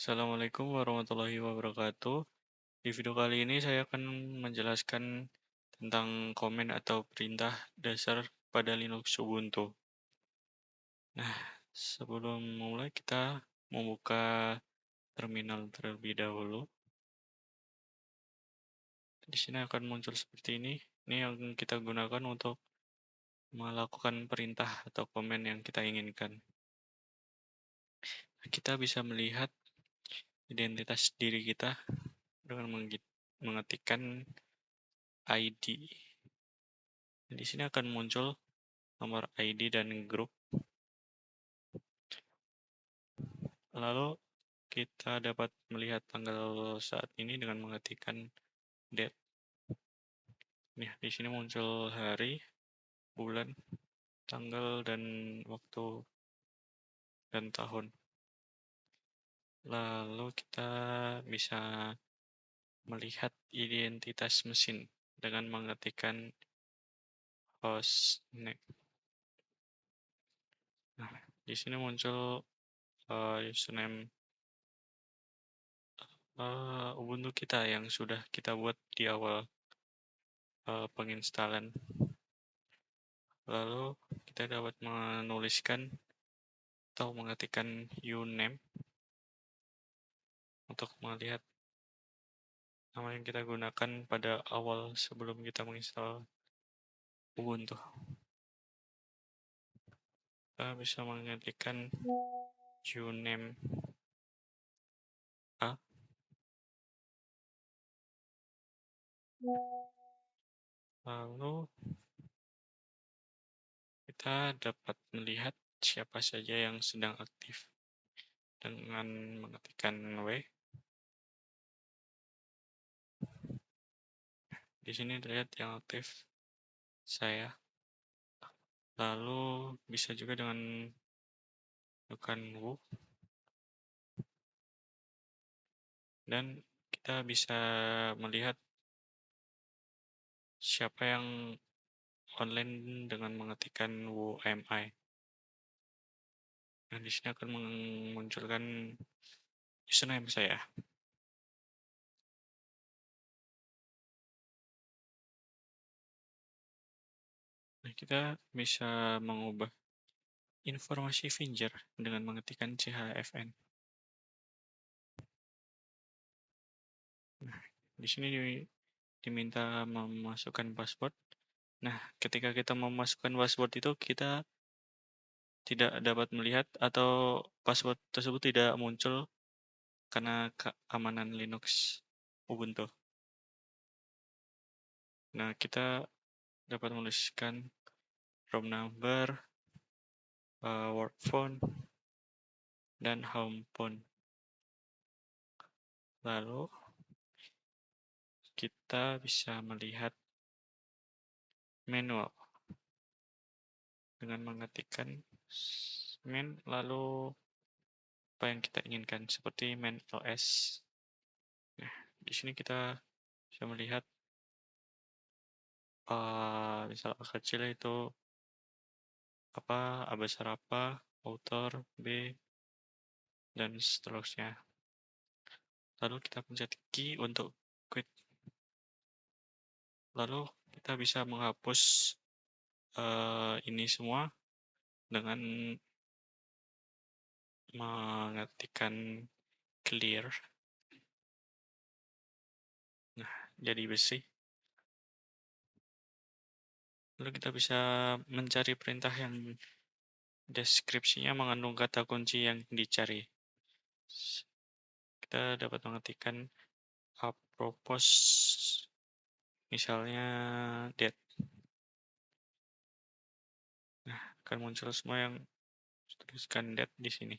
Assalamualaikum warahmatullahi wabarakatuh. Di video kali ini saya akan menjelaskan tentang komen atau perintah dasar pada Linux Ubuntu. Nah, sebelum mulai kita membuka terminal terlebih dahulu. Di sini akan muncul seperti ini. Ini yang kita gunakan untuk melakukan perintah atau komen yang kita inginkan. Kita bisa melihat identitas diri kita dengan mengetikkan ID. Di sini akan muncul nomor ID dan grup. Lalu kita dapat melihat tanggal saat ini dengan mengetikkan date. Nih, di sini muncul hari, bulan, tanggal, dan waktu dan tahun. Lalu kita bisa melihat identitas mesin dengan mengetikkan hostname. Nah, di sini muncul username Ubuntu kita yang sudah kita buat di awal penginstalan. Lalu kita dapat menuliskan atau mengetikkan uname untuk melihat nama yang kita gunakan pada awal sebelum kita menginstal Ubuntu. Kita bisa mengetikkan uname A. Lalu kita dapat melihat siapa saja yang sedang aktif dengan mengetikkan W. Di sini terlihat yang aktif saya. Lalu bisa juga dengan tekan W. Dan kita bisa melihat siapa yang online dengan mengetikkan WMI. Nah, di sini akan memunculkan username saya. Nah, kita bisa mengubah informasi finger dengan mengetikkan chfn. Nah, di sini diminta memasukkan password. Nah, ketika kita memasukkan password itu kita tidak dapat melihat atau password tersebut tidak muncul karena keamanan Linux Ubuntu. Nah, kita dapat menuliskan room number, work phone, dan home phone. Lalu kita bisa melihat manual dengan mengetikkan main lalu apa yang kita inginkan seperti main ls. Nah, di sini kita bisa melihat misal A kecil itu apa, A besar apa, author, B, dan seterusnya. Lalu kita pencet key untuk quit. Lalu kita bisa menghapus ini semua dengan mengetikkan clear. Nah, jadi bersih. Lalu kita bisa mencari perintah yang deskripsinya mengandung kata kunci yang dicari. Kita dapat mengetikkan apropos, misalnya date. Nah, akan muncul semua yang tuliskan date di sini.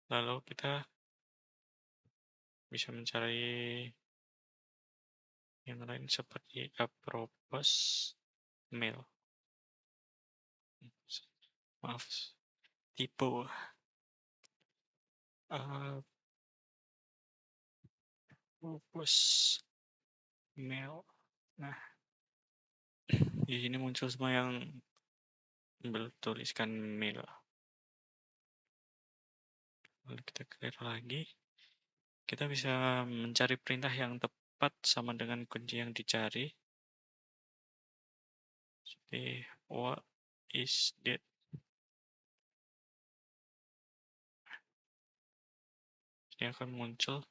Lalu kita bisa mencari yang lain seperti apropos mail. Maaf, tipe apropos mail. Nah, Di sini muncul semua yang bertuliskan mail. Lalu kita clear lagi. Kita bisa mencari perintah yang tepat sama dengan kunci yang dicari. Seperti what is that? Ini akan muncul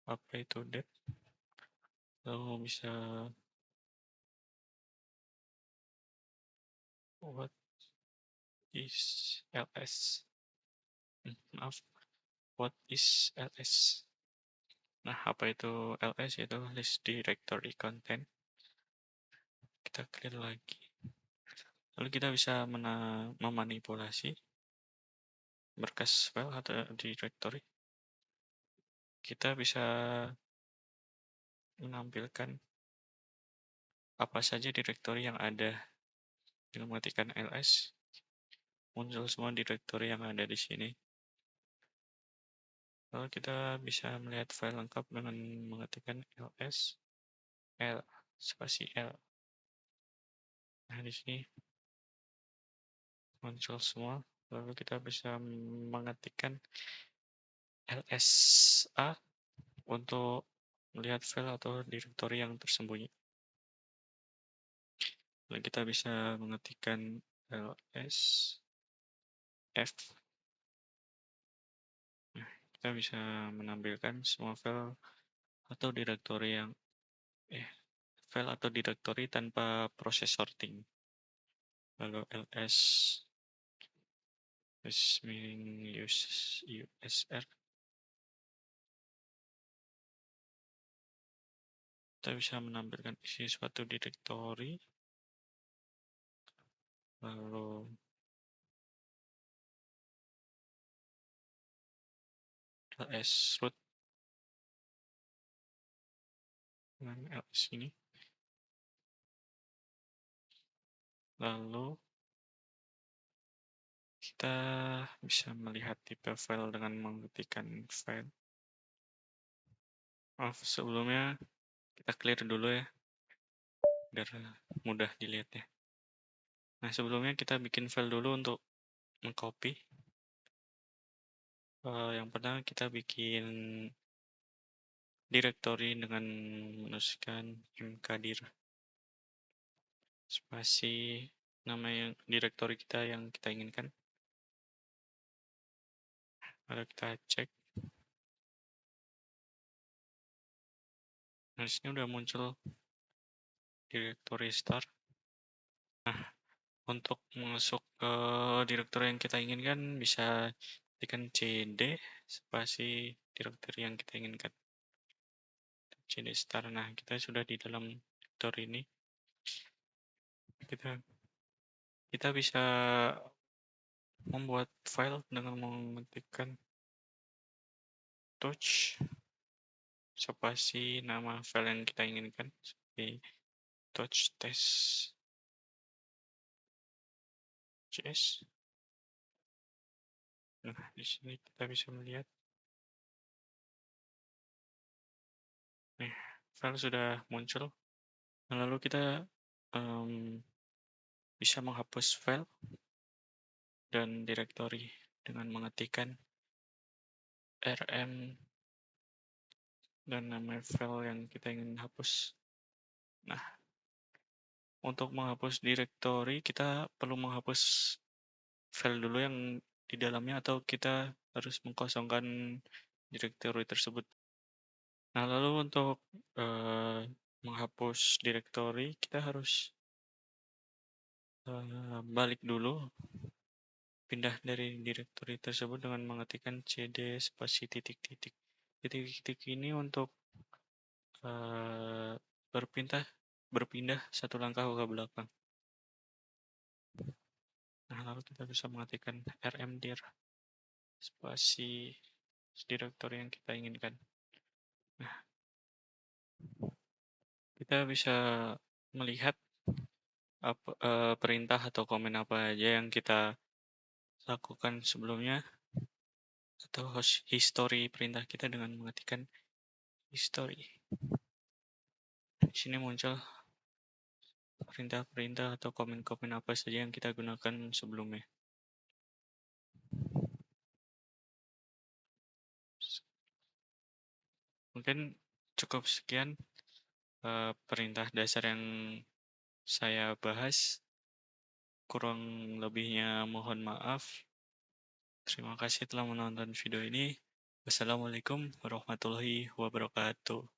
apa itu that. Lalu bisa what is ls. Maaf, what is ls? Nah, apa itu ls? Itu list directory content. Kita clear lagi. Lalu kita bisa memanipulasi berkas file atau directory. Kita bisa menampilkan apa saja directory yang ada. Dengan mengetikkan ls, muncul semua directory yang ada di sini. Lalu kita bisa melihat file lengkap dengan mengetikkan ls l spasi l. Nah, di sini muncul semua. Lalu kita bisa mengetikkan lsa untuk melihat file atau directory yang tersembunyi. Lalu kita bisa mengetikkan ls f. Nah, kita bisa menampilkan semua file atau directory yang file atau directory tanpa proses sorting. Lalu ls meaning usr. Kita bisa menampilkan isi suatu directory. Lalu ls root dengan ls ini. Lalu kita bisa melihat tipe file dengan mengetikkan file. Sebelumnya kita clear dulu ya, biar mudah dilihatnya. Nah, sebelumnya kita bikin file dulu untuk mengcopy. Yang pertama kita bikin directory dengan menuliskan mkdir spasi nama yang directory kita yang kita inginkan. Lalu kita cek. Nah, di sini udah muncul directory start. Nah, untuk masuk ke directory yang kita inginkan bisa ketikkan cd spasi directory yang kita inginkan. cd start. Nah, kita sudah di dalam directory ini. Kita bisa membuat file dengan mengetikkan touch spasi nama file yang kita inginkan seperti touch test.js. Nah, di sini kita bisa melihat. Nih, file sudah muncul. Lalu kita bisa menghapus file dan directory dengan mengetikkan rm dan nama file yang kita ingin hapus. Nah, untuk menghapus directory kita perlu menghapus file dulu yang di dalamnya atau kita harus mengkosongkan directory tersebut. Nah, lalu untuk menghapus directory kita harus balik dulu, pindah dari directory tersebut dengan mengetikkan cd spasi titik-titik. Titik-titik ini untuk berpindah satu langkah ke belakang. Nah, lalu kita bisa mengetikkan rmdir spasi directory yang kita inginkan. Nah, kita bisa melihat perintah atau komen apa aja yang kita lakukan sebelumnya atau history perintah kita dengan mengetikkan history. Di sini muncul perintah-perintah atau komen-komen apa saja yang kita gunakan sebelumnya. Mungkin cukup sekian perintah dasar yang saya bahas. Kurang lebihnya mohon maaf. Terima kasih telah menonton video ini. Wassalamualaikum warahmatullahi wabarakatuh.